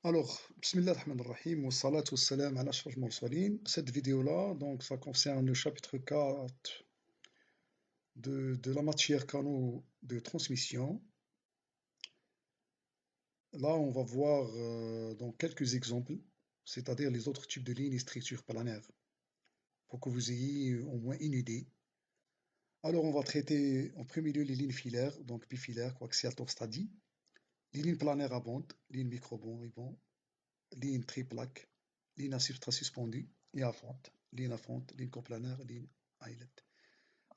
Alors, Bismillah ar-Rahman ar-Rahim, wa salatu wa salam ala ashraf al-mursalin. Cette vidéo-là, donc, ça concerne le chapitre 4 de la matière canaux de transmission. Là, on va voir donc quelques exemples, c'est-à-dire les autres types de lignes et structures planaires, pour que vous ayez au moins une idée. Alors, on va traiter en premier lieu les lignes filaires, donc bifilaires, coaxiales, torse-stadie, les lignes planaires à bande, lignes micro-bond, ribbon, ligne triplaque, ligne suspendue et à fente, ligne coplanaire, ligne eyelet.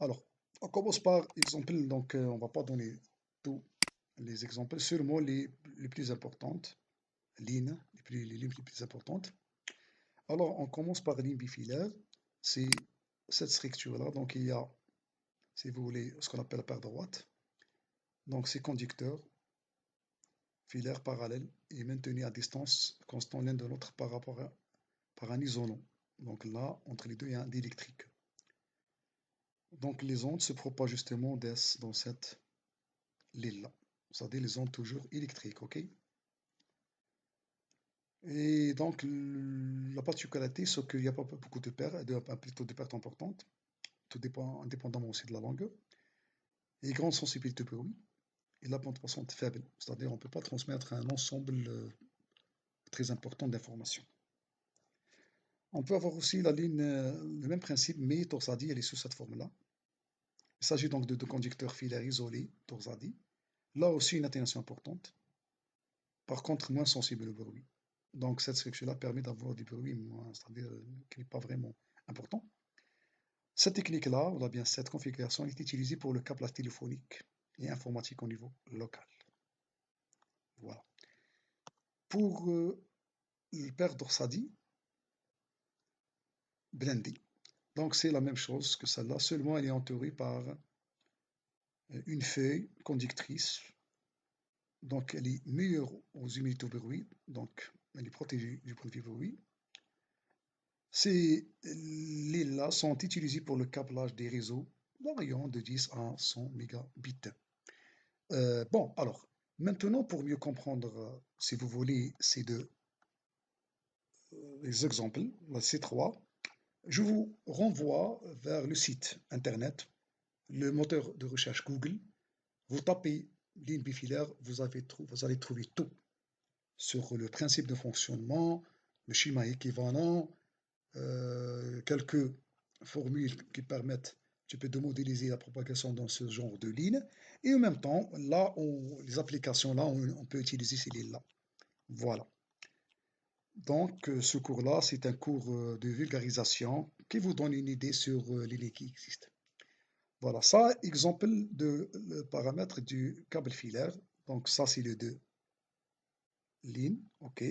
Alors, on commence par exemple, donc on ne va pas donner tous les exemples, seulement les plus importantes, les lignes les plus importantes. Alors, on commence par ligne bifilaire, c'est cette structure-là, donc il y a, si vous voulez, ce qu'on appelle la paire droite, donc c'est conducteurs, filaires parallèles et maintenus à distance constante l'un de l'autre par un isolant. Donc là, entre les deux, il y a un diélectrique. Donc les ondes se propagent justement dans cette ligne-là. C'est-à-dire les ondes toujours électriques, ok? Et donc la particularité, c'est qu'il n'y a pas beaucoup de pertes, plutôt de pertes importantes, tout dépend indépendamment aussi de la longueur, et grande sensibilité au bruit, et la bande passante faible, c'est-à-dire on ne peut pas transmettre un ensemble très important d'informations. On peut avoir aussi la ligne, le même principe, mais torsadi, elle est sous cette forme-là. Il s'agit donc de deux conducteurs filaires isolés, torsadi. Là aussi, une atténuation importante. Par contre, moins sensible au bruit. Donc, cette structure-là permet d'avoir du bruit moins, c'est-à-dire qui n'est pas vraiment important. Cette technique-là, ou bien cette configuration, est utilisée pour le câblage téléphonique et informatique au niveau local. Voilà. Pour le paire dorsadi, blindé. Donc, c'est la même chose que celle-là, seulement elle est entourée par une feuille conductrice. Donc, elle est meilleure aux humidités au bruit, donc elle est protégée du point de vue bruit. Ces lignes-là sont utilisées pour le câblage des réseaux variant de 10 à 100 mégabits. Bon, alors, maintenant, pour mieux comprendre, si vous voulez, ces deux les exemples, ces trois, je vous renvoie vers le site internet, le moteur de recherche Google. Vous tapez ligne bifilaire, vous allez trouver tout sur le principe de fonctionnement, le schéma équivalent, quelques formules qui permettent un petit peu de modéliser la propagation dans ce genre de ligne. Et en même temps, là, les applications, là, on peut utiliser ces lignes-là. Voilà. Donc, ce cours-là, c'est un cours de vulgarisation qui vous donne une idée sur les lignes qui existent. Voilà, ça, exemple de le paramètre du câble filaire. Donc, ça, c'est les deux lignes. OK.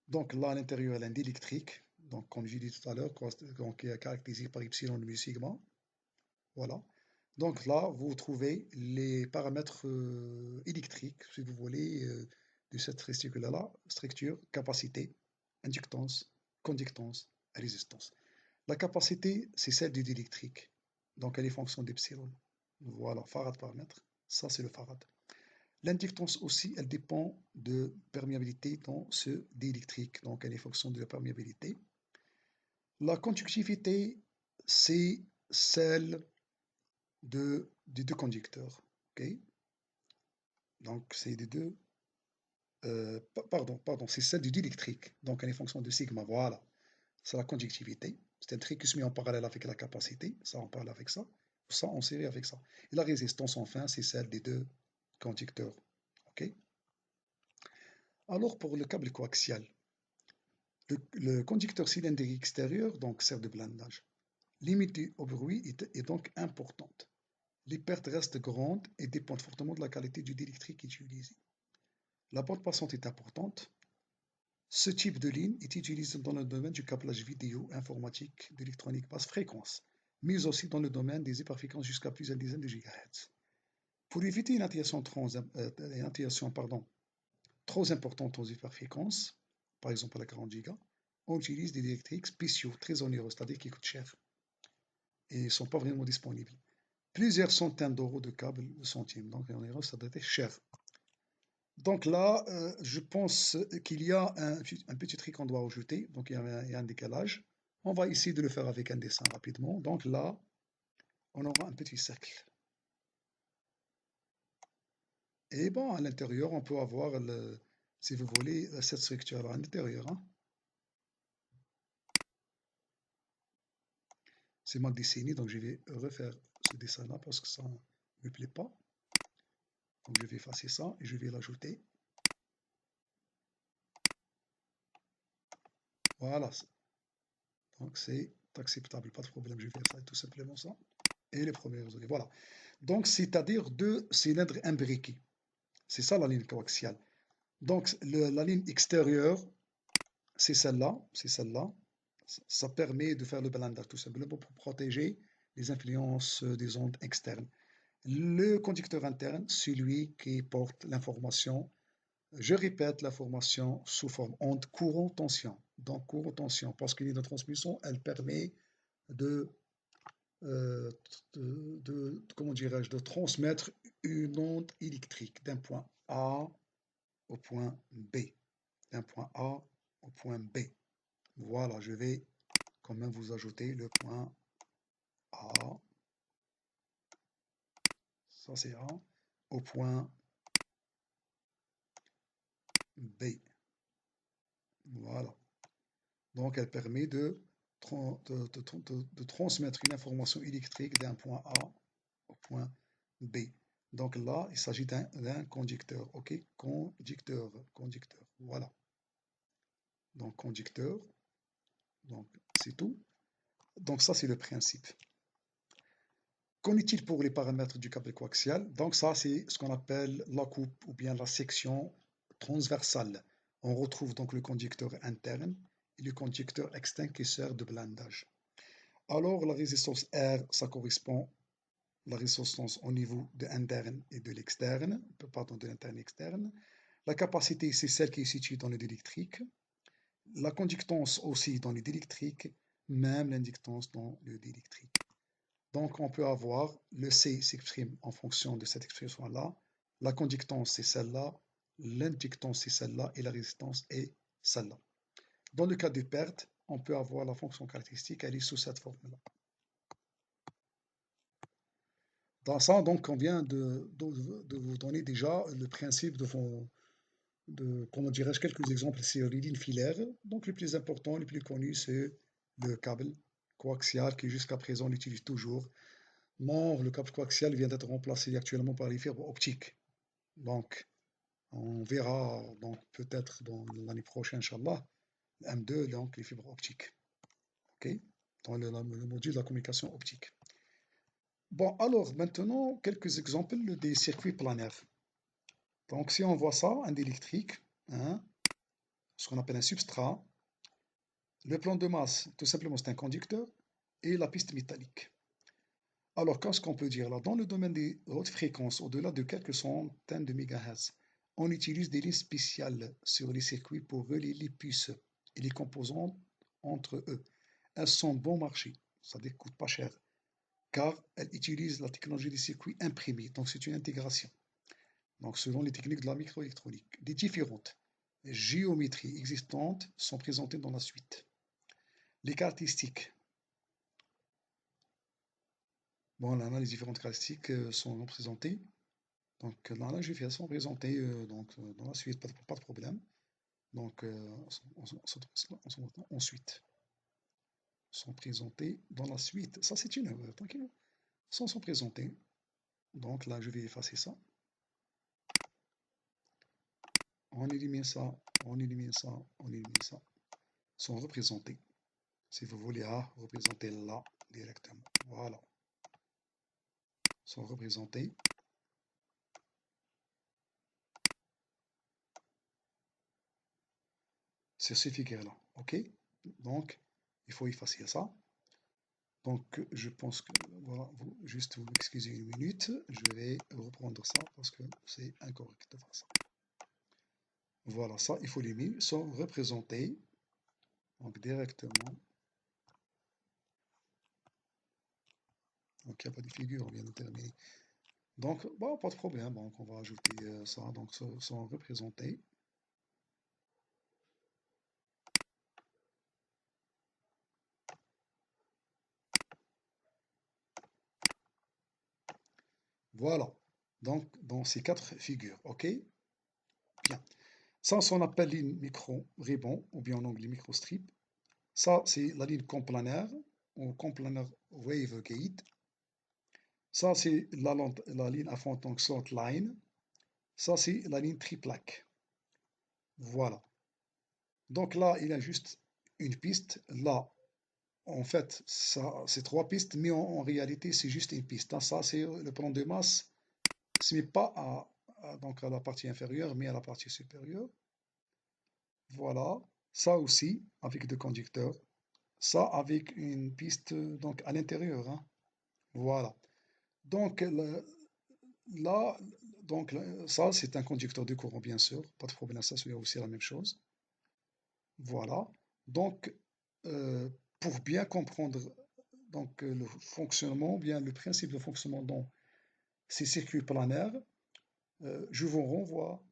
Donc, là, à l'intérieur, il y a un électrique. Donc, comme j'ai dit tout à l'heure, qui est caractérisé par epsilon mu sigma. Voilà. Donc là, vous trouvez les paramètres électriques, si vous voulez, de cette structure, capacité, inductance, conductance, résistance. La capacité, c'est celle du diélectrique. Donc elle est fonction d'epsilon. Voilà, farad par mètre. Ça, c'est le farad. L'inductance aussi, elle dépend de perméabilité dans ce diélectrique. Donc elle est fonction de la perméabilité. La conductivité, c'est celle des deux conducteurs. Ok. Donc c'est des deux. Pardon, c'est celle du diélectrique. Donc elle est fonction de sigma. Voilà. C'est la conductivité. C'est un trait qui se met en parallèle avec la capacité. Ça, on parle avec ça. Ça, on série avec ça. Et la résistance, enfin, c'est celle des deux conducteurs. Ok. Alors pour le câble coaxial, le conducteur cylindrique extérieur donc sert de blindage. Limité au bruit est donc importante. Les pertes restent grandes et dépendent fortement de la qualité du diélectrique utilisé. La bande passante est importante. Ce type de ligne est utilisé dans le domaine du câblage vidéo, informatique, d'électronique basse fréquence, mais aussi dans le domaine des hyperfréquences jusqu'à plusieurs dizaines de gigahertz. Pour éviter une atténuation trop importante aux hyperfréquences, par exemple à la 40 Go, on utilise des électriques spéciaux très onéreux, c'est-à-dire qui coûtent cher et ne sont pas vraiment disponibles. Plusieurs centaines d'euros de câbles de centimes, donc en euros, ça doit être cher. Donc là, je pense qu'il y a un petit truc qu'on doit ajouter. Donc il y a un décalage. On va essayer de le faire avec un dessin rapidement. Donc là, on aura un petit cercle. Et bon, à l'intérieur, on peut avoir, si vous voulez, cette structure à l'intérieur, hein. C'est mal dessiné, donc je vais refaire ce dessin-là parce que ça ne me plaît pas. Donc je vais effacer ça et je vais l'ajouter. Voilà. Donc c'est acceptable, pas de problème. Je vais faire ça, tout simplement ça. Et les premiers réseaux. Voilà. Donc c'est-à-dire deux cylindres imbriqués. C'est ça la ligne coaxiale. Donc la ligne extérieure, c'est celle-là. C'est celle-là. Ça permet de faire le blendage tout simplement pour protéger les influences des ondes externes. Le conducteur interne, celui qui porte l'information, je répète, l'information sous forme onde courant tension. Donc courant tension, parce qu'une ligne de transmission, elle permet de, euh, comment dirais-je, de transmettre une onde électrique d'un point A au point B. D'un point A au point B. Voilà, je vais quand même vous ajouter le point A, ça c'est A, au point B. Voilà. Donc elle permet de transmettre une information électrique d'un point A au point B. Donc là, il s'agit d'un conducteur. OK? Conducteur, conducteur. Voilà. Donc conducteur. Donc c'est tout. Donc ça, c'est le principe. Qu'en est-il pour les paramètres du câble coaxial? Donc ça, c'est ce qu'on appelle la coupe ou bien la section transversale. On retrouve donc le conducteur interne et le conducteur externe qui sert de blindage. Alors la résistance R, ça correspond à la résistance au niveau de l'interne et de l'externe, pardon, de l'interne et externe. La capacité, c'est celle qui est située dans le diélectrique. La conductance aussi dans le diélectrique, même l'inductance dans le diélectrique. Donc, on peut avoir le C s'exprime en fonction de cette expression-là. La conductance, c'est celle-là. L'inductance, c'est celle-là. Et la résistance est celle-là. Dans le cas de perte, on peut avoir la fonction caractéristique, elle est sous cette forme-là. Dans ça, donc, on vient de vous donner déjà le principe comment dirais-je, quelques exemples sur les lignes filaires. Donc, le plus important, le plus connu, c'est le câble coaxial qui, jusqu'à présent, on l'utilise toujours. Non, le câble coaxial vient d'être remplacé actuellement par les fibres optiques. Donc, on verra donc peut-être dans l'année prochaine, Inch'Allah, M2, donc les fibres optiques. OK? Dans le module de la communication optique. Bon, alors maintenant, quelques exemples des circuits planaires. Donc, si on voit ça, un électrique, hein, ce qu'on appelle un substrat, le plan de masse, tout simplement, c'est un conducteur, et la piste métallique. Alors, qu'est-ce qu'on peut dire là? Dans le domaine des hautes fréquences, au-delà de quelques centaines de mégahertz, on utilise des lignes spéciales sur les circuits pour relier les puces et les composants entre eux. Elles sont bon marché, ça ne coûte pas cher, car elles utilisent la technologie des circuits imprimés, donc c'est une intégration. Donc, selon les techniques de la microélectronique, des différentes géométries existantes sont présentées dans la suite. Les caractéristiques. Bon, là, les différentes caractéristiques sont présentées. Donc là, je vais faire ça présenter dans la suite, pas de problème. Donc ensuite, sont présentés dans la suite. Ça, c'est une erreur, tranquille. Sont présentés. Donc là, je vais effacer ça. On élimine ça, on élimine ça, on élimine ça. Sont représentés. Si vous voulez représenter là directement. Voilà. Sont représentés. C'est ce figure-là. OK? Donc, il faut effacer ça. Donc, je pense que, voilà, juste vous m'excusez une minute, je vais reprendre ça parce que c'est incorrect de faire ça. Voilà, ça, il faut les mille sont représentés, donc directement. Donc, il n'y a pas de figure, on vient de terminer. Donc, bon, pas de problème. Donc, on va ajouter ça. Donc, sont représentés. Voilà. Donc, dans ces quatre figures. OK? Bien. Ça, on appelle ligne micro-ribbon, ou bien en anglais microstrip. Ça, c'est la ligne complanaire, ou complanaire wavegate. Ça, c'est la ligne à fond, donc slot line. Ça, c'est la ligne triplaque. Voilà. Donc là, il y a juste une piste. Là, en fait, ça, c'est trois pistes, mais en réalité, c'est juste une piste, hein. Ça, c'est le plan de masse. Ce n'est pas donc à la partie inférieure, mais à la partie supérieure. Voilà. Ça aussi, avec deux conducteurs. Ça, avec une piste donc à l'intérieur, hein. Voilà. Donc là, ça, c'est un conducteur de courant, bien sûr. Pas de problème, ça, c'est aussi la même chose. Voilà. Donc, euh, pour bien comprendre le fonctionnement, bien le principe de fonctionnement dans ces circuits planaires, je vous renvoie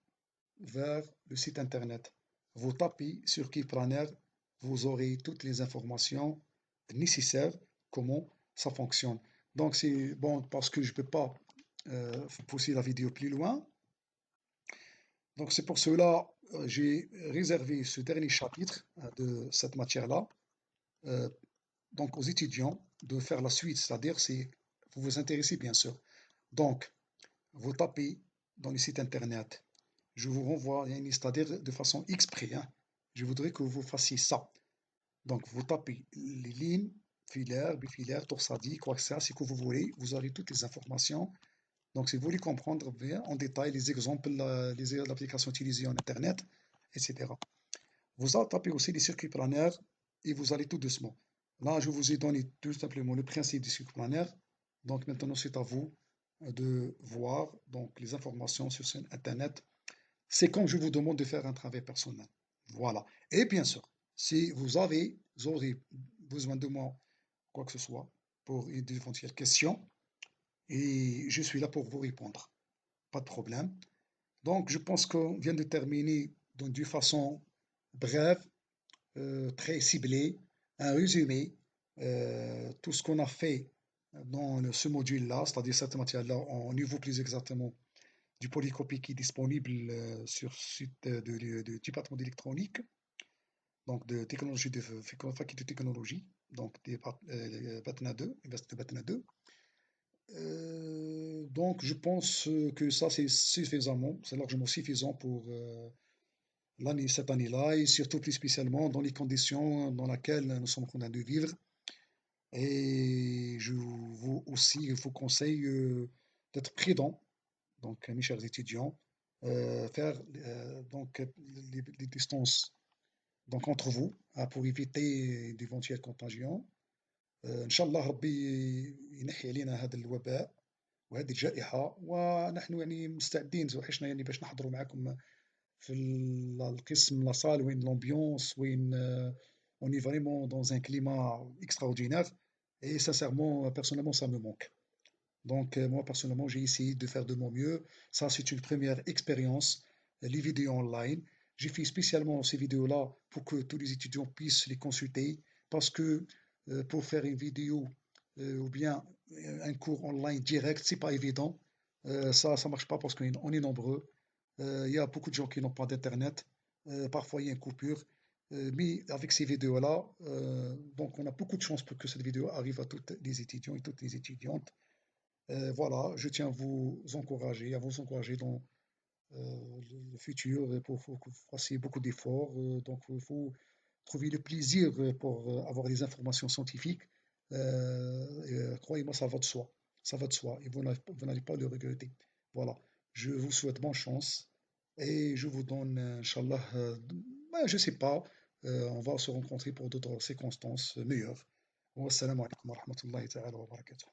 vers le site internet. Vous tapez circuit planaire, vous aurez toutes les informations nécessaires, comment ça fonctionne. Donc, c'est bon parce que je ne peux pas pousser la vidéo plus loin. Donc, c'est pour cela j'ai réservé ce dernier chapitre de cette matière-là euh, donc aux étudiants de faire la suite, c'est-à-dire si vous vous intéressez bien sûr. Donc, vous tapez dans le site internet, je vous renvoie, c'est-à-dire de façon exprès, hein, je voudrais que vous fassiez ça. Donc, vous tapez les lignes, filaires, bifilaires, torsades, quoi que ça, c'est que vous voulez, vous aurez toutes les informations. Donc, si vous voulez comprendre bien en détail les exemples, les applications utilisées en Internet, etc. Vous tapez aussi les circuits planaires et vous allez tout doucement. Là, je vous ai donné tout simplement le principe des circuits planaires. Donc maintenant, c'est à vous de voir donc, les informations sur ce Internet. C'est comme je vous demande de faire un travail personnel. Voilà. Et bien sûr, si vous aurez besoin de moi, quoi que ce soit, pour une éventuelle question, et je suis là pour vous répondre. Pas de problème. Donc, je pense qu'on vient de terminer d'une façon brève très ciblé, un résumé, tout ce qu'on a fait dans ce module-là, c'est-à-dire cette matière-là, au niveau plus exactement du polycopie qui est disponible sur le site du département d'électronique, donc de technologie de faculté de technologie, donc des BATNA 2, Université de BATNA 2. Donc je pense que ça c'est suffisamment, c'est largement suffisant pour cette année-là, et surtout plus spécialement dans les conditions dans lesquelles nous sommes en train de vivre. Et je vous aussi vous conseille d'être prudent, donc mes chers étudiants, faire les distances donc entre vous pour éviter d'éventuelles contagions. إن شاء الله ربي ينحي علينا هذا الوباء وهذه الجائحة ونحن يعني مستعدين وحشنا يعني باش نحضروا معكم في القسم لا salle وين l'ambiance وين on est vraiment dans un climat extraordinaire et sincèrement personnellement ça me manque. Donc moi personnellement j'ai essayé de faire de mon mieux. Ça c'est une première expérience, les vidéos online. J'ai fait spécialement ces vidéos-là pour que tous les étudiants puissent les consulter parce que pour faire une vidéo ou bien un cours online direct, c'est pas évident. Ça marche pas parce qu'on est nombreux. Il y a beaucoup de gens qui n'ont pas d'internet. Parfois il y a une coupure. Mais avec ces vidéos-là, donc on a beaucoup de chances pour que cette vidéo arrive à tous les étudiants et toutes les étudiantes. Voilà, je tiens à vous encourager dans le futur pour que vous fassiez beaucoup d'efforts. Donc, il faut trouver le plaisir pour avoir des informations scientifiques. Croyez-moi, ça va de soi. Ça va de soi et vous n'allez pas le regretter. Voilà, je vous souhaite bonne chance et je vous donne, Inch'Allah, je sais pas, on va se rencontrer pour d'autres circonstances meilleures. Wassalamu alaikum wa rahmatullahi ta'ala wa barakatuh.